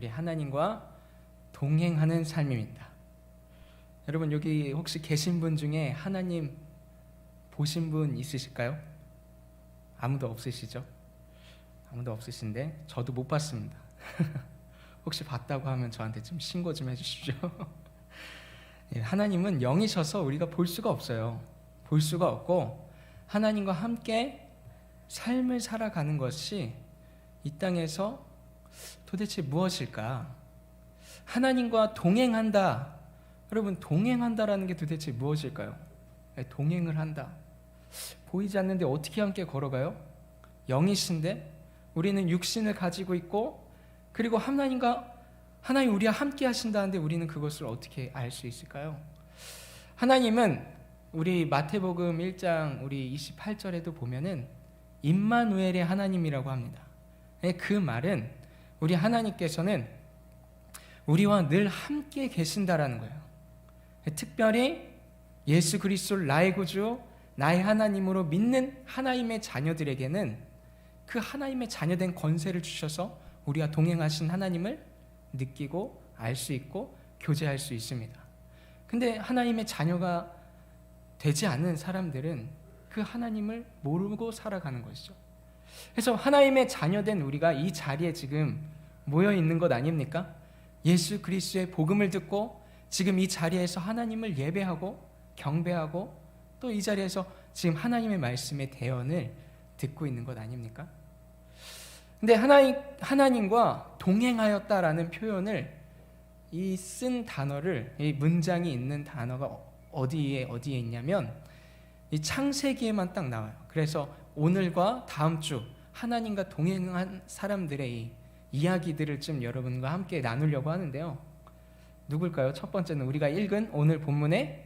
우리 하나님과 동행하는 삶입니다. 여러분, 여기 혹시 계신 분 중에 하나님 보신 분 있으실까요? 아무도 없으시죠? 아무도 없으신데 저도 못 봤습니다. 혹시 봤다고 하면 저한테 좀 신고 좀 해주십시오. 하나님은 영이셔서 우리가 볼 수가 없어요. 볼 수가 없고, 하나님과 함께 삶을 살아가는 것이 이 땅에서 도대체 무엇일까? 하나님과 동행한다. 여러분, 동행한다라는 게 도대체 무엇일까요? 동행을 한다. 보이지 않는데 어떻게 함께 걸어가요? 영이신데 우리는 육신을 가지고 있고, 그리고 하나님 우리와 함께 하신다는데 우리는 그것을 어떻게 알 수 있을까요? 하나님은 우리 마태복음 1장 우리 28절에도 보면은 임마누엘의 하나님이라고 합니다. 그 말은 우리 하나님께서는 우리와 늘 함께 계신다라는 거예요. 특별히 예수 그리스도를 나의 구주, 나의 하나님으로 믿는 하나님의 자녀들에게는 그 하나님의 자녀된 권세를 주셔서 우리와 동행하신 하나님을 느끼고 알 수 있고 교제할 수 있습니다. 근데 하나님의 자녀가 되지 않는 사람들은 그 하나님을 모르고 살아가는 것이죠. 그래서 하나님의 자녀된 우리가 이 자리에 지금 모여 있는 것 아닙니까? 예수 그리스도의 복음을 듣고 지금 이 자리에서 하나님을 예배하고 경배하고 또 이 자리에서 지금 하나님의 말씀의 대언을 듣고 있는 것 아닙니까? 근데 하나님과 동행하였다라는 표현을 이 쓴 단어를, 이 문장이 있는 단어가 어디에 있냐면 이 창세기에만 딱 나와요. 그래서 오늘과 다음 주 하나님과 동행한 사람들의 이 이야기들을 좀 여러분과 함께 나누려고 하는데요. 누굴까요? 첫 번째는 우리가 읽은 오늘 본문의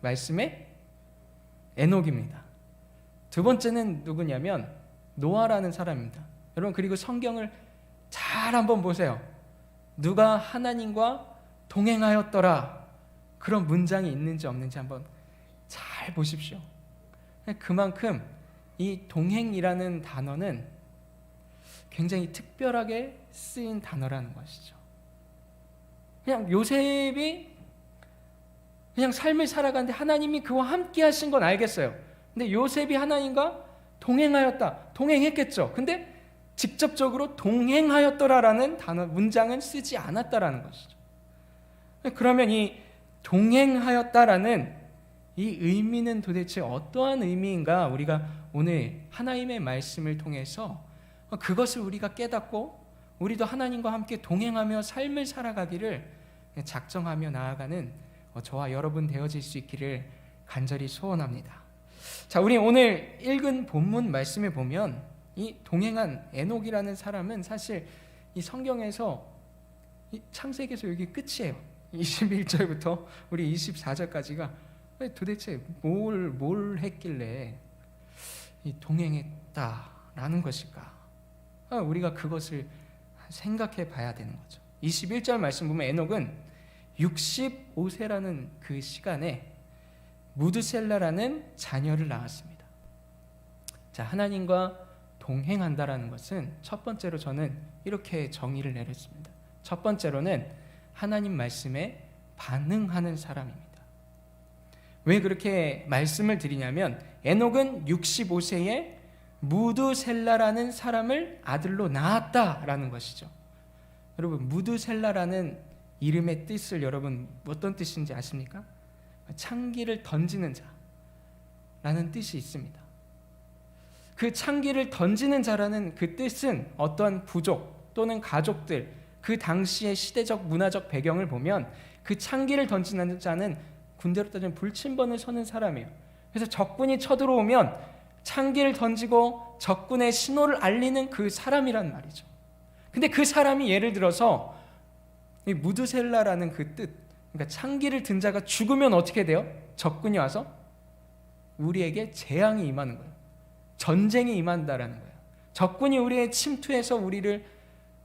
말씀의 에녹입니다. 두 번째는 누구냐면 노아라는 사람입니다. 여러분, 그리고 성경을 잘 한번 보세요. 누가 하나님과 동행하였더라, 그런 문장이 있는지 없는지 한번 잘 보십시오. 그만큼 이 동행이라는 단어는 굉장히 특별하게 쓰인 단어라는 것이죠. 그냥 요셉이 그냥 삶을 살아가는데 하나님이 그와 함께 하신 건 알겠어요. 근데 요셉이 하나님과 동행하였다, 동행했겠죠. 근데 직접적으로 동행하였더라라는 단어, 문장은 쓰지 않았다라는 것이죠. 그러면 이 동행하였다라는 이 의미는 도대체 어떠한 의미인가? 우리가 오늘 하나님의 말씀을 통해서 그것을 우리가 깨닫고 우리도 하나님과 함께 동행하며 삶을 살아가기를 작정하며 나아가는 저와 여러분 되어질 수 있기를 간절히 소원합니다. 자, 우리 오늘 읽은 본문 말씀에 보면 이 동행한 에녹이라는 사람은 사실 이 성경에서 이 창세기에서 여기 끝이에요. 21절부터 우리 24절까지가 도대체 뭘 했길래 이 동행했다라는 것일까? 우리가 그것을 생각해 봐야 되는 거죠. 21절 말씀 보면 에녹은 65세라는 그 시간에 무드셀라라는 자녀를 낳았습니다. 자, 하나님과 동행한다라는 것은 첫 번째로 저는 이렇게 정의를 내렸습니다. 첫 번째로는 하나님 말씀에 반응하는 사람입니다. 왜 그렇게 말씀을 드리냐면 에녹은 65세에 무드셀라라는 사람을 아들로 낳았다라는 것이죠. 여러분, 무드셀라라는 이름의 뜻을 여러분 어떤 뜻인지 아십니까? 창기를 던지는 자라는 뜻이 있습니다. 그 창기를 던지는 자라는 그 뜻은 어떠한 부족 또는 가족들, 그 당시의 시대적 문화적 배경을 보면 그 창기를 던지는 자는 군대로 따지면 불침번을 서는 사람이에요. 그래서 적군이 쳐들어오면 창기를 던지고 적군의 신호를 알리는 그 사람이란 말이죠. 근데 그 사람이 예를 들어서 이 무드셀라라는 그 뜻, 그러니까 창기를 든 자가 죽으면 어떻게 돼요? 적군이 와서 우리에게 재앙이 임하는 거예요. 전쟁이 임한다라는 거예요. 적군이 우리의 침투해서 우리를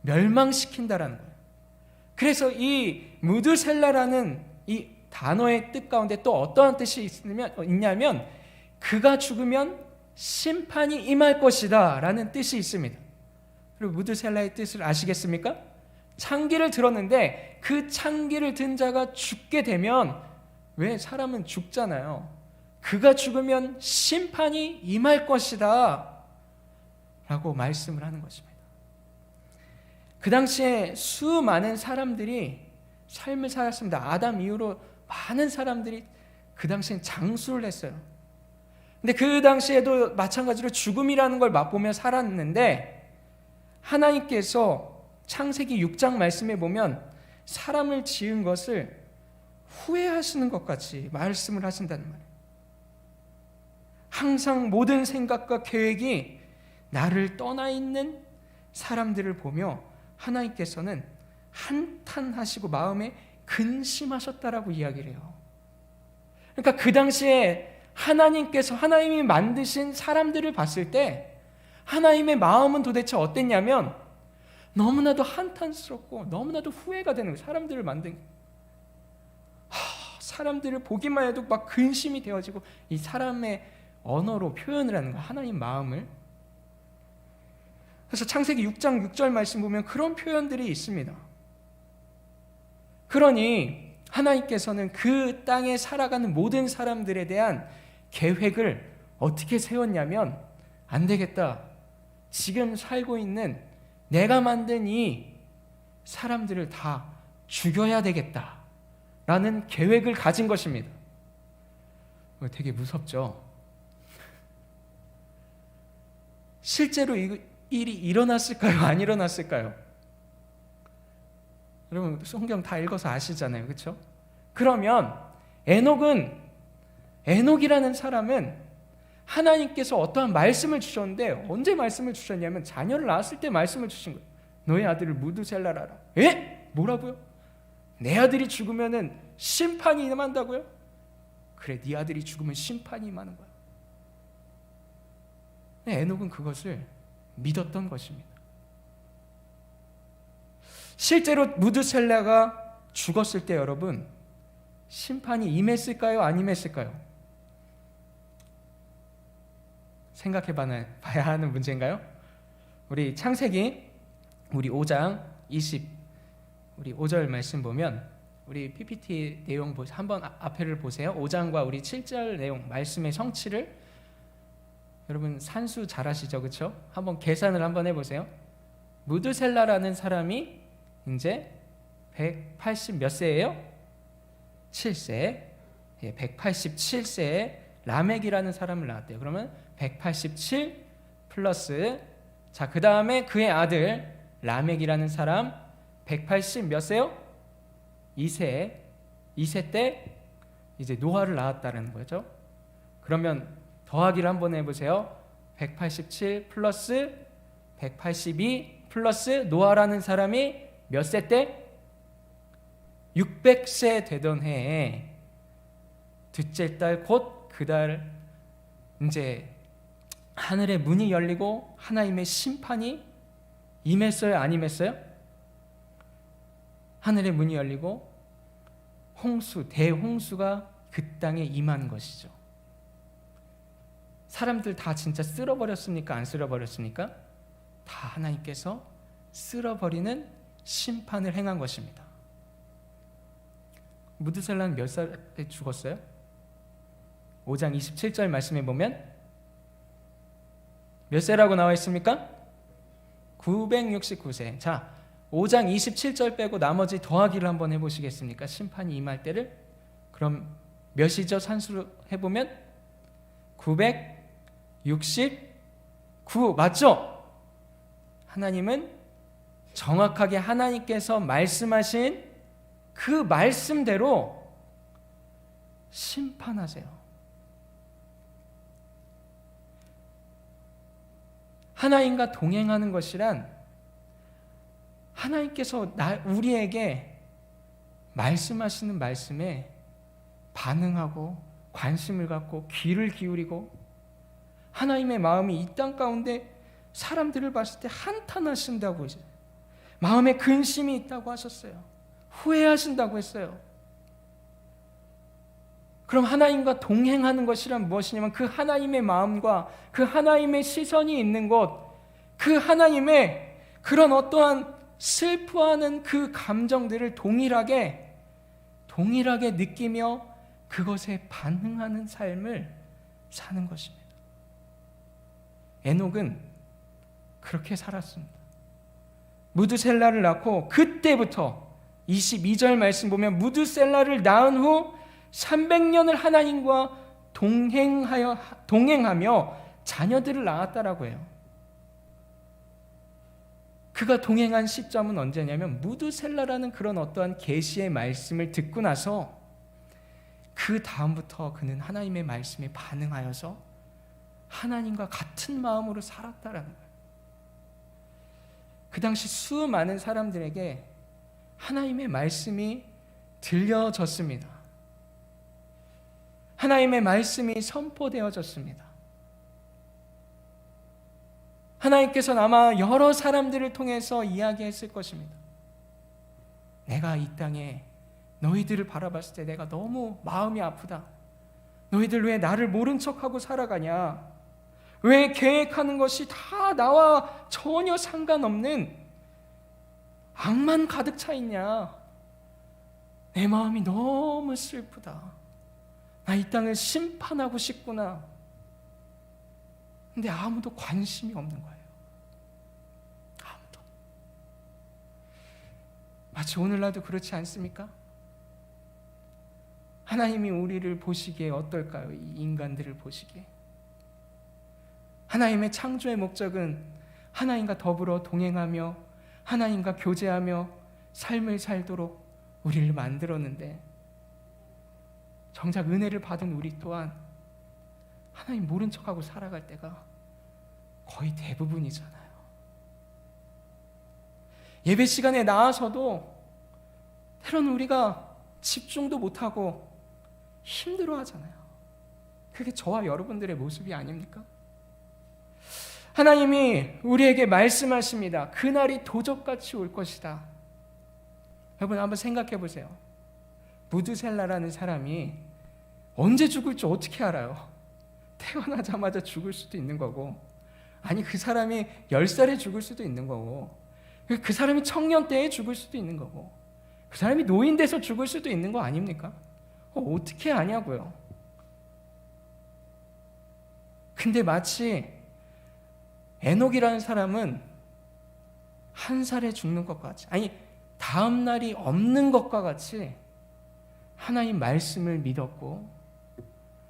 멸망시킨다라는 거예요. 그래서 이 무드셀라라는 이 단어의 뜻 가운데 또 어떠한 뜻이 있냐면 그가 죽으면 심판이 임할 것이다 라는 뜻이 있습니다. 그리고 무드셀라의 뜻을 아시겠습니까? 창기를 들었는데 그 창기를 든 자가 죽게 되면, 왜 사람은 죽잖아요. 그가 죽으면 심판이 임할 것이다 라고 말씀을 하는 것입니다. 그 당시에 수많은 사람들이 삶을 살았습니다. 아담 이후로 많은 사람들이 그 당시엔 장수를 했어요. 근데 그 당시에도 마찬가지로 죽음이라는 걸 맛보며 살았는데, 하나님께서 창세기 6장 말씀에 보면 사람을 지은 것을 후회하시는 것 같이 말씀을 하신다는 말이에요. 항상 모든 생각과 계획이 나를 떠나 있는 사람들을 보며 하나님께서는 한탄하시고 마음에 근심하셨다라고 이야기를 해요. 그러니까 그 당시에 하나님이 만드신 사람들을 봤을 때 하나님의 마음은 도대체 어땠냐면, 너무나도 한탄스럽고 너무나도 후회가 되는 거예요. 사람들을 만든, 사람들을 보기만 해도 막 근심이 되어지고, 이 사람의 언어로 표현을 하는 거예요, 하나님 마음을. 그래서 창세기 6장 6절 말씀 보면 그런 표현들이 있습니다. 그러니 하나님께서는 그 땅에 살아가는 모든 사람들에 대한 계획을 어떻게 세웠냐면, 안 되겠다, 지금 살고 있는 내가 만든 이 사람들을 다 죽여야 되겠다 라는 계획을 가진 것입니다. 되게 무섭죠? 실제로 이 일이 일어났을까요? 안 일어났을까요? 여러분 성경 다 읽어서 아시잖아요, 그렇죠? 그러면 에녹이라는 사람은 하나님께서 어떠한 말씀을 주셨는데, 언제 말씀을 주셨냐면 자녀를 낳았을 때 말씀을 주신 거예요. 너의 아들을 무드셀라라. 에? 뭐라고요? 내 아들이 죽으면 심판이 임한다고요? 그래, 네 아들이 죽으면 심판이 임하는 거야. 에녹은 그것을 믿었던 것입니다. 실제로 무드셀라가 죽었을 때 여러분, 심판이 임했을까요? 안 임했을까요? 생각해 봐야 하는 문제인가요? 우리 창세기 우리 5장 우리 5절 말씀 보면, 우리 PPT 내용 한번 앞에를 보세요. 5장과 우리 7절 내용 말씀의 성취를 여러분 산수 잘 아시죠? 그렇죠? 한번 계산을 한번 해보세요. 무드셀라라는 사람이 이제 180 몇 세예요? 7세. 187세에 라멕이라는 사람을 낳았대요. 그러면 187 플러스, 자, 그 다음에 그의 아들 라멕이라는 사람 180 몇 세요? 2세 때 이제 노아를 낳았다는 거죠. 그러면 더하기를 한번 해보세요. 187 플러스 182 플러스 노아라는 사람이 몇 세 때? 600세 되던 해에 둘째 달 곧 그 달 이제 하늘의 문이 열리고 하나님의 심판이 임했어요? 안 임했어요? 하늘의 문이 열리고 대홍수가 그 땅에 임한 것이죠. 사람들 다 진짜 쓸어버렸습니까? 안 쓸어버렸습니까? 다 하나님께서 쓸어버리는 심판을 행한 것입니다. 무드셀라는 몇 살에 죽었어요? 5장 27절 말씀에 보면 몇 세라고 나와 있습니까? 969세. 자, 5장 27절 빼고 나머지 더하기를 한번 해보시겠습니까? 심판이 임할 때를. 그럼 몇이죠? 산수로 해보면 969 맞죠? 하나님은 정확하게 하나님께서 말씀하신 그 말씀대로 심판하세요. 하나님과 동행하는 것이란 하나님께서 우리에게 말씀하시는 말씀에 반응하고 관심을 갖고 귀를 기울이고, 하나님의 마음이 이 땅 가운데 사람들을 봤을 때 한탄하신다고, 이제 마음에 근심이 있다고 하셨어요. 후회하신다고 했어요. 그럼 하나님과 동행하는 것이란 무엇이냐면, 그 하나님의 마음과 그 하나님의 시선이 있는 곳, 그 하나님의 그런 어떠한 슬퍼하는 그 감정들을 동일하게 느끼며 그것에 반응하는 삶을 사는 것입니다. 에녹은 그렇게 살았습니다. 무드셀라를 낳고 그때부터 22절 말씀 보면 무드셀라를 낳은 후 300년을 하나님과 동행하며 자녀들을 낳았다라고 해요. 그가 동행한 시점은 언제냐면 무드셀라라는 그런 어떠한 계시의 말씀을 듣고 나서 그 다음부터 그는 하나님의 말씀에 반응하여서 하나님과 같은 마음으로 살았다라는 거예요. 그 당시 수많은 사람들에게 하나님의 말씀이 들려졌습니다. 하나님의 말씀이 선포되어졌습니다. 하나님께서는 아마 여러 사람들을 통해서 이야기했을 것입니다. 내가 이 땅에 너희들을 바라봤을 때 내가 너무 마음이 아프다. 너희들 왜 나를 모른 척하고 살아가냐? 왜 계획하는 것이 다 나와 전혀 상관없는 악만 가득 차 있냐? 내 마음이 너무 슬프다. 나 이 땅을 심판하고 싶구나. 근데 아무도 관심이 없는 거예요. 아무도. 마치 오늘날도 그렇지 않습니까? 하나님이 우리를 보시기에 어떨까요? 이 인간들을 보시기에. 하나님의 창조의 목적은 하나님과 더불어 동행하며 하나님과 교제하며 삶을 살도록 우리를 만들었는데 정작 은혜를 받은 우리 또한 하나님 모른 척하고 살아갈 때가 거의 대부분이잖아요. 예배 시간에 나와서도 때로는 우리가 집중도 못하고 힘들어하잖아요. 그게 저와 여러분들의 모습이 아닙니까? 하나님이 우리에게 말씀하십니다. 그날이 도적같이 올 것이다. 여러분 한번 생각해 보세요. 무드셀라라는 사람이 언제 죽을지 어떻게 알아요? 태어나자마자 죽을 수도 있는 거고, 아니 그 사람이 10살에 죽을 수도 있는 거고, 그 사람이 청년 때에 죽을 수도 있는 거고, 그 사람이 노인 돼서 죽을 수도 있는 거 아닙니까? 어떻게 아냐고요. 근데 마치 에녹이라는 사람은 한 살에 죽는 것과 같이, 아니 다음 날이 없는 것과 같이 하나님 말씀을 믿었고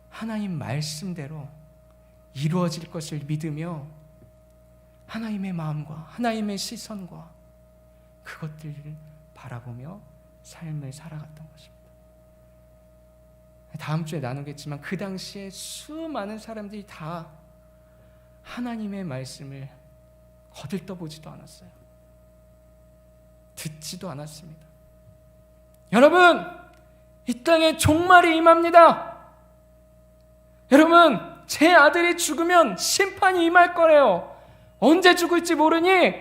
하나님 말씀대로 이루어질 것을 믿으며 하나님의 마음과 하나님의 시선과 그것들을 바라보며 삶을 살아갔던 것입니다. 다음 주에 나누겠지만 그 당시에 수많은 사람들이 다 하나님의 말씀을 거들떠보지도 않았어요. 듣지도 않았습니다. 여러분, 이 땅에 종말이 임합니다. 여러분, 제 아들이 죽으면 심판이 임할 거래요. 언제 죽을지 모르니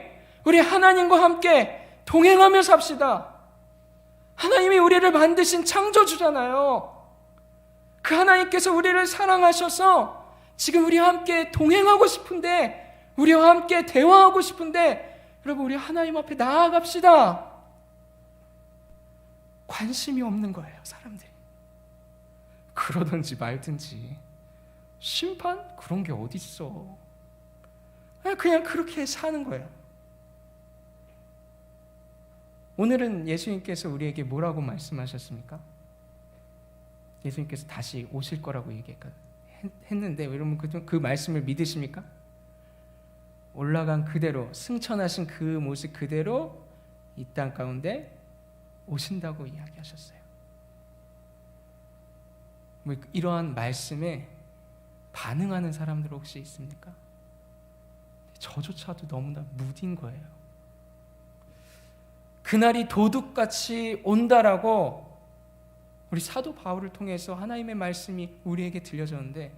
우리 하나님과 함께 동행하며 삽시다. 하나님이 우리를 만드신 창조주잖아요. 그 하나님께서 우리를 사랑하셔서 지금 우리와 함께 동행하고 싶은데, 우리와 함께 대화하고 싶은데, 여러분 우리 하나님 앞에 나아갑시다. 관심이 없는 거예요, 사람들이. 그러든지 말든지. 심판? 그런 게 어딨어. 그냥 그렇게 사는 거예요. 오늘은 예수님께서 우리에게 뭐라고 말씀하셨습니까? 예수님께서 다시 오실 거라고 얘기했는데 여러분 그 말씀을 믿으십니까? 올라간 그대로, 승천하신 그 모습 그대로 이 땅 가운데 오신다고 이야기하셨어요. 이러한 말씀에 반응하는 사람들 혹시 있습니까? 저조차도 너무나 무딘 거예요. 그날이 도둑같이 온다라고 우리 사도 바울을 통해서 하나님의 말씀이 우리에게 들려졌는데,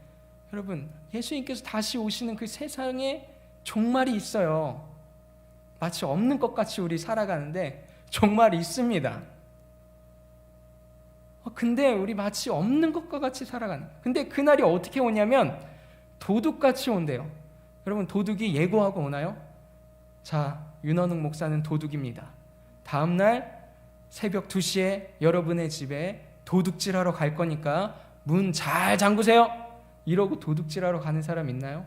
여러분 예수님께서 다시 오시는 그 세상에 종말이 있어요. 마치 없는 것 같이 우리 살아가는데 종말이 있습니다. 근데 우리 마치 없는 것과 같이 살아가는. 근데 그날이 어떻게 오냐면 도둑같이 온대요. 여러분 도둑이 예고하고 오나요? 자, 윤원웅 목사는 도둑입니다. 다음날 새벽 2시에 여러분의 집에 도둑질하러 갈 거니까 문 잘 잠그세요. 이러고 도둑질하러 가는 사람 있나요?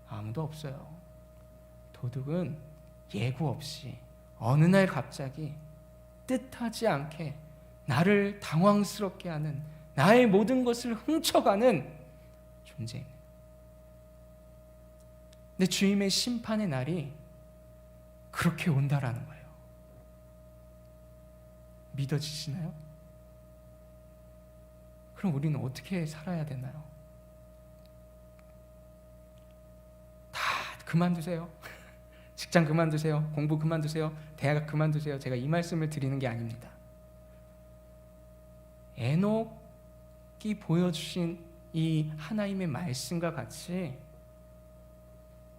아무도 없어요. 도둑은 예고 없이 어느 날 갑자기 뜻하지 않게 나를 당황스럽게 하는, 나의 모든 것을 훔쳐가는 존재입니다. 근데 주님의 심판의 날이 그렇게 온다라는 거예요. 믿어지시나요? 그럼 우리는 어떻게 살아야 되나요? 다 그만두세요. 직장 그만두세요. 공부 그만두세요. 대학 그만두세요. 제가 이 말씀을 드리는 게 아닙니다. 에녹이 보여주신 이 하나님의 말씀과 같이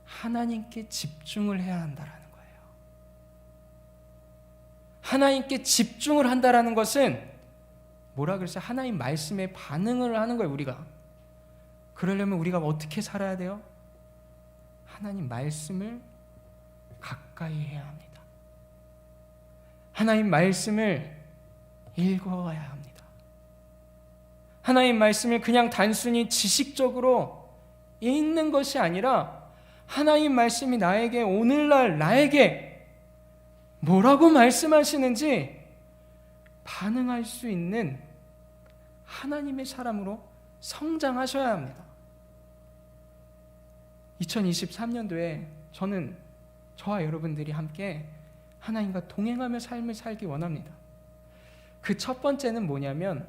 하나님께 집중을 해야 한다라는 거예요. 하나님께 집중을 한다라는 것은 뭐라 그랬어요? 하나님 말씀에 반응을 하는 거예요. 우리가 그러려면 우리가 어떻게 살아야 돼요? 하나님 말씀을 가까이 해야 합니다. 하나님 말씀을 읽어야 합니다. 하나님 말씀을 그냥 단순히 지식적으로 읽는 것이 아니라 하나님 말씀이 나에게 오늘날 나에게 뭐라고 말씀하시는지 반응할 수 있는 하나님의 사람으로 성장하셔야 합니다. 2023년도에 저와 여러분들이 함께 하나님과 동행하며 삶을 살기 원합니다. 그 첫 번째는 뭐냐면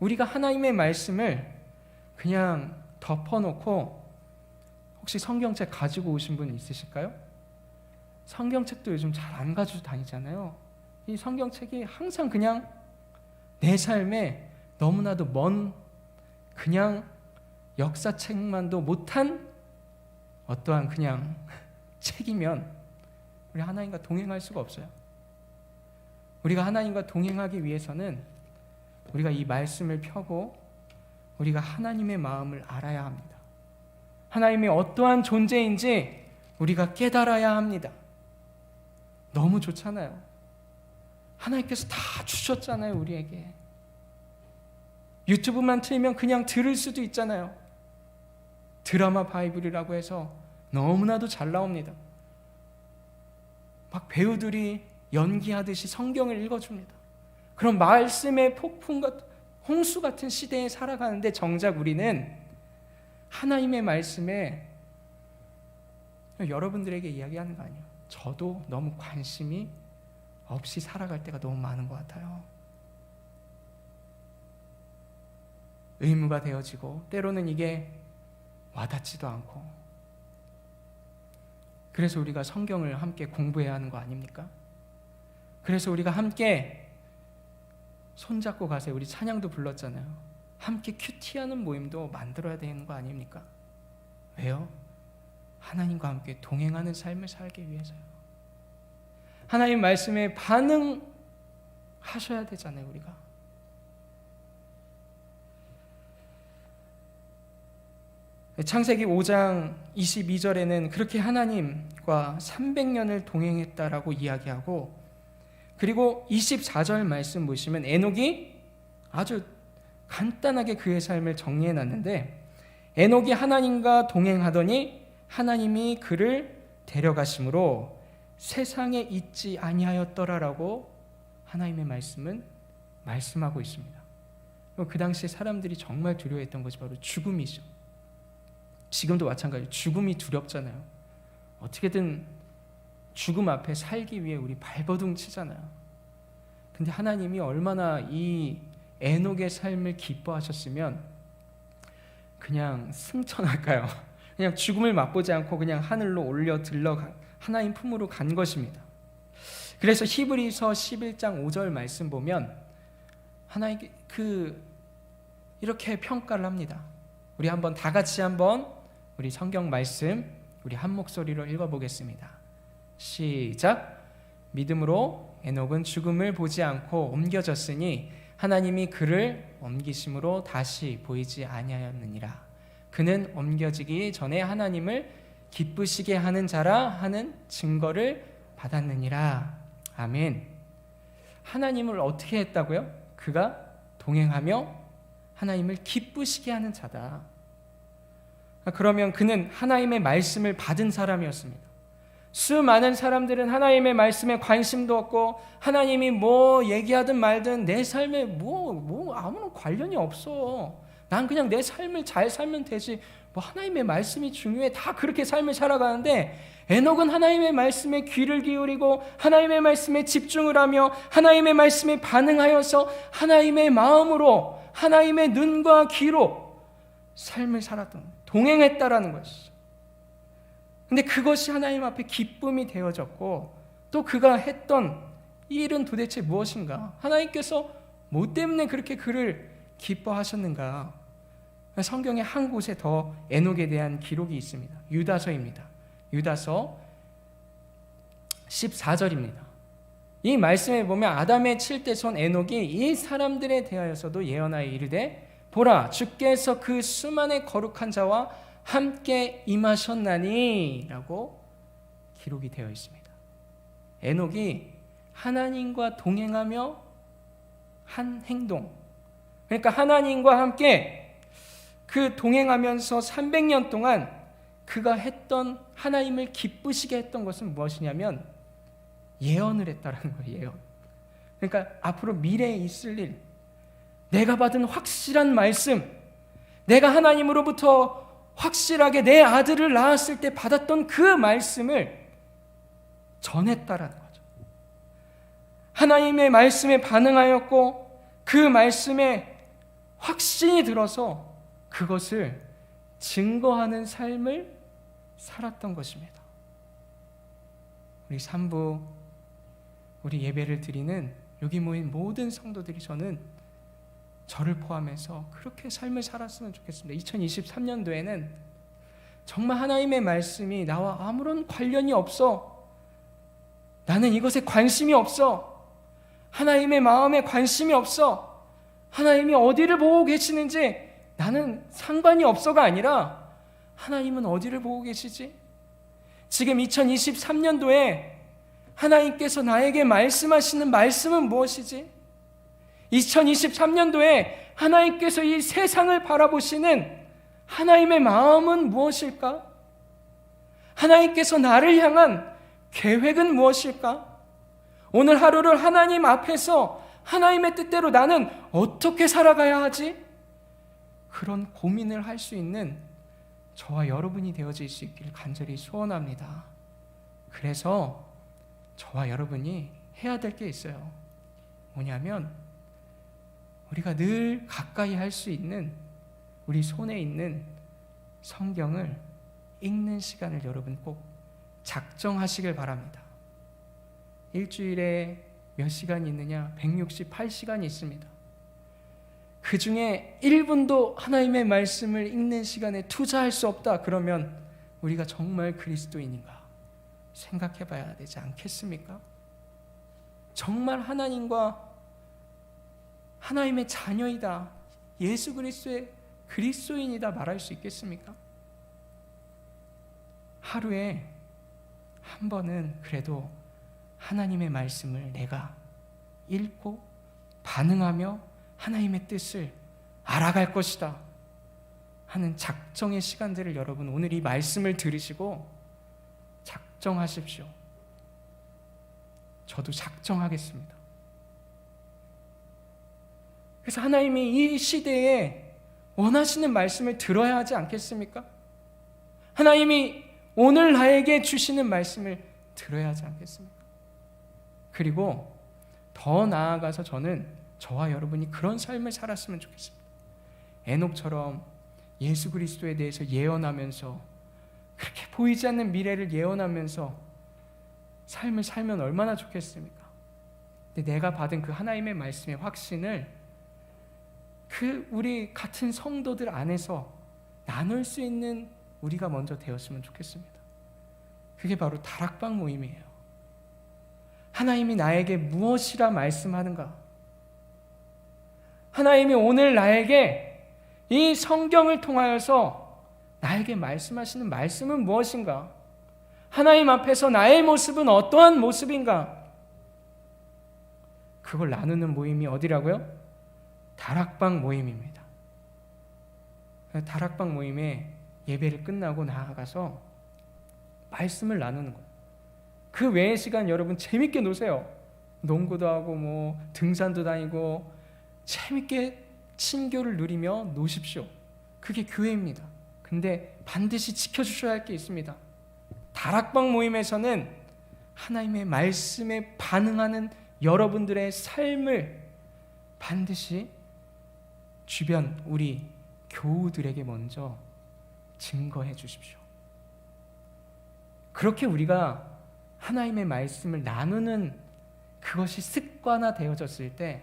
우리가 하나님의 말씀을 그냥 덮어놓고, 혹시 성경책 가지고 오신 분 있으실까요? 성경책도 요즘 잘 안 가지고 다니잖아요. 이 성경책이 항상 그냥 내 삶에 너무나도 먼 그냥 역사책만도 못한 어떠한 그냥 책이면 우리 하나님과 동행할 수가 없어요. 우리가 하나님과 동행하기 위해서는 우리가 이 말씀을 펴고 우리가 하나님의 마음을 알아야 합니다. 하나님이 어떠한 존재인지 우리가 깨달아야 합니다. 너무 좋잖아요. 하나님께서 다 주셨잖아요, 우리에게. 유튜브만 틀면 그냥 들을 수도 있잖아요. 드라마 바이블이라고 해서 너무나도 잘 나옵니다. 막 배우들이 연기하듯이 성경을 읽어줍니다. 그럼 말씀의 폭풍 같은, 홍수 같은 시대에 살아가는데 정작 우리는 하나님의 말씀에, 여러분들에게 이야기하는 거 아니에요. 저도 너무 관심이 없이 살아갈 때가 너무 많은 것 같아요. 의무가 되어지고 때로는 이게 와닿지도 않고, 그래서 우리가 성경을 함께 공부해야 하는 거 아닙니까? 그래서 우리가 함께 손잡고 가세요. 우리 찬양도 불렀잖아요. 함께 큐티하는 모임도 만들어야 되는 거 아닙니까? 왜요? 하나님과 함께 동행하는 삶을 살기 위해서요. 하나님 말씀에 반응하셔야 되잖아요, 우리가. 창세기 5장 22절에는 그렇게 하나님과 300년을 동행했다라고 이야기하고, 그리고 24절 말씀 보시면 에녹이 아주 간단하게 그의 삶을 정리해 놨는데, 에녹이 하나님과 동행하더니 하나님이 그를 데려가심으로 세상에 있지 아니하였더라라고 하나님의 말씀은 말씀하고 있습니다. 그 당시에 사람들이 정말 두려워했던 것이 바로 죽음이죠. 지금도 마찬가지로 죽음이 두렵잖아요. 어떻게든 죽음 앞에 살기 위해 우리 발버둥 치잖아요. 근데 하나님이 얼마나 이 에녹의 삶을 기뻐하셨으면 그냥 승천할까요? 그냥 죽음을 맛보지 않고 그냥 하늘로 올려 들러 하나님 품으로 간 것입니다. 그래서 히브리서 11장 5절 말씀 보면 하나님 이렇게 평가를 합니다. 우리 한번 다 같이 한번 우리 성경 말씀 우리 한 목소리로 읽어보겠습니다. 시작. 믿음으로 에녹은 죽음을 보지 않고 옮겨졌으니 하나님이 그를 옮기심으로 다시 보이지 아니하였느니라. 그는 옮겨지기 전에 하나님을 기쁘시게 하는 자라 하는 증거를 받았느니라. 아멘. 하나님을 어떻게 했다고요? 그가 동행하며 하나님을 기쁘시게 하는 자다. 그러면 그는 하나님의 말씀을 받은 사람이었습니다. 수많은 사람들은 하나님의 말씀에 관심도 없고 하나님이 뭐 얘기하든 말든 내 삶에 뭐 아무런 관련이 없어. 난 그냥 내 삶을 잘 살면 되지. 뭐 하나님의 말씀이 중요해. 다 그렇게 삶을 살아가는데 에녹은 하나님의 말씀에 귀를 기울이고 하나님의 말씀에 집중을 하며 하나님의 말씀에 반응하여서 하나님의 마음으로 하나님의 눈과 귀로 삶을 살았던, 동행했다라는 것이죠. 근데 그것이 하나님 앞에 기쁨이 되어졌고 또 그가 했던 일은 도대체 무엇인가? 하나님께서 뭐 때문에 그렇게 그를 기뻐하셨는가? 성경에 한 곳에 더 에녹에 대한 기록이 있습니다. 유다서입니다. 유다서 14절입니다. 이 말씀에 보면 아담의 7대 손 에녹이 이 사람들에 대하여서도 예언하여 이르되 보라 주께서 그 수만의 거룩한 자와 함께 임하셨나니 라고 기록이 되어 있습니다. 에녹이 하나님과 동행하며 한 행동, 그러니까 하나님과 함께 그 동행하면서 300년 동안 그가 했던 하나님을 기쁘시게 했던 것은 무엇이냐면 예언을 했다라는 거예요. 예언. 그러니까 앞으로 미래에 있을 일, 내가 받은 확실한 말씀, 내가 하나님으로부터 확실하게 내 아들을 낳았을 때 받았던 그 말씀을 전했다라는 거죠. 하나님의 말씀에 반응하였고 그 말씀에 확신이 들어서 그것을 증거하는 삶을 살았던 것입니다. 우리 3부, 우리 예배를 드리는 여기 모인 모든 성도들이 저를 포함해서 그렇게 삶을 살았으면 좋겠습니다. 2023년도에는 정말 하나님의 말씀이 나와 아무런 관련이 없어. 나는 이것에 관심이 없어. 하나님의 마음에 관심이 없어. 하나님이 어디를 보고 계시는지 나는 상관이 없어가 아니라 하나님은 어디를 보고 계시지? 지금 2023년도에 하나님께서 나에게 말씀하시는 말씀은 무엇이지? 2023년도에 하나님께서 이 세상을 바라보시는 하나님의 마음은 무엇일까? 하나님께서 나를 향한 계획은 무엇일까? 오늘 하루를 하나님 앞에서 하나님의 뜻대로 나는 어떻게 살아가야 하지? 그런 고민을 할 수 있는 저와 여러분이 되어질 수 있기를 간절히 소원합니다. 그래서 저와 여러분이 해야 될 게 있어요. 뭐냐면 우리가 늘 가까이 할 수 있는 우리 손에 있는 성경을 읽는 시간을 여러분 꼭 작정하시길 바랍니다. 일주일에 몇 시간이 있느냐? 168시간이 있습니다. 그 중에 1분도 하나님의 말씀을 읽는 시간에 투자할 수 없다. 그러면 우리가 정말 그리스도인인가 생각해 봐야 되지 않겠습니까? 정말 하나님과 하나님의 자녀이다, 예수 그리스도의 그리스도인이다 말할 수 있겠습니까? 하루에 한 번은 그래도 하나님의 말씀을 내가 읽고 반응하며 하나님의 뜻을 알아갈 것이다 하는 작정의 시간들을 여러분 오늘 이 말씀을 들으시고 작정하십시오. 저도 작정하겠습니다. 그래서 하나님이 이 시대에 원하시는 말씀을 들어야 하지 않겠습니까? 하나님이 오늘 나에게 주시는 말씀을 들어야 하지 않겠습니까? 그리고 더 나아가서 저는 저와 여러분이 그런 삶을 살았으면 좋겠습니다. 에녹처럼 예수 그리스도에 대해서 예언하면서 그렇게 보이지 않는 미래를 예언하면서 삶을 살면 얼마나 좋겠습니까? 근데 내가 받은 그 하나님의 말씀의 확신을 그 우리 같은 성도들 안에서 나눌 수 있는 우리가 먼저 되었으면 좋겠습니다. 그게 바로 다락방 모임이에요. 하나님이 나에게 무엇이라 말씀하는가? 하나님이 오늘 나에게 이 성경을 통하여서 나에게 말씀하시는 말씀은 무엇인가? 하나님 앞에서 나의 모습은 어떠한 모습인가? 그걸 나누는 모임이 어디라고요? 다락방 모임입니다. 다락방 모임에 예배를 끝나고 나아가서 말씀을 나누는 거예요. 그 외의 시간 여러분 재밌게 노세요. 농구도 하고 뭐 등산도 다니고 재밌게 친교를 누리며 노십시오. 그게 교회입니다. 근데 반드시 지켜주셔야 할 게 있습니다. 다락방 모임에서는 하나님의 말씀에 반응하는 여러분들의 삶을 반드시 주변 우리 교우들에게 먼저 증거해 주십시오. 그렇게 우리가 하나님의 말씀을 나누는 그것이 습관화되어졌을 때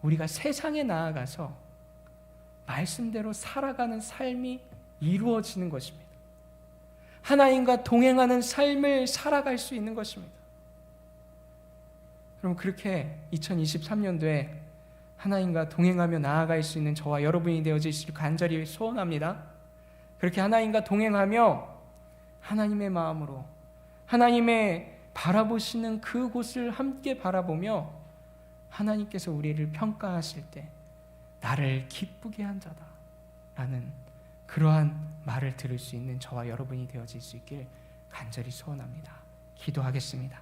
우리가 세상에 나아가서 말씀대로 살아가는 삶이 이루어지는 것입니다. 하나님과 동행하는 삶을 살아갈 수 있는 것입니다. 그럼 그렇게 2023년도에 하나님과 동행하며 나아갈 수 있는 저와 여러분이 되어주시길 간절히 소원합니다. 그렇게 하나님과 동행하며 하나님의 마음으로 하나님의 바라보시는 그곳을 함께 바라보며 하나님께서 우리를 평가하실 때 나를 기쁘게 한 자다 라는 그러한 말을 들을 수 있는 저와 여러분이 되어질 수 있길 간절히 소원합니다. 기도하겠습니다.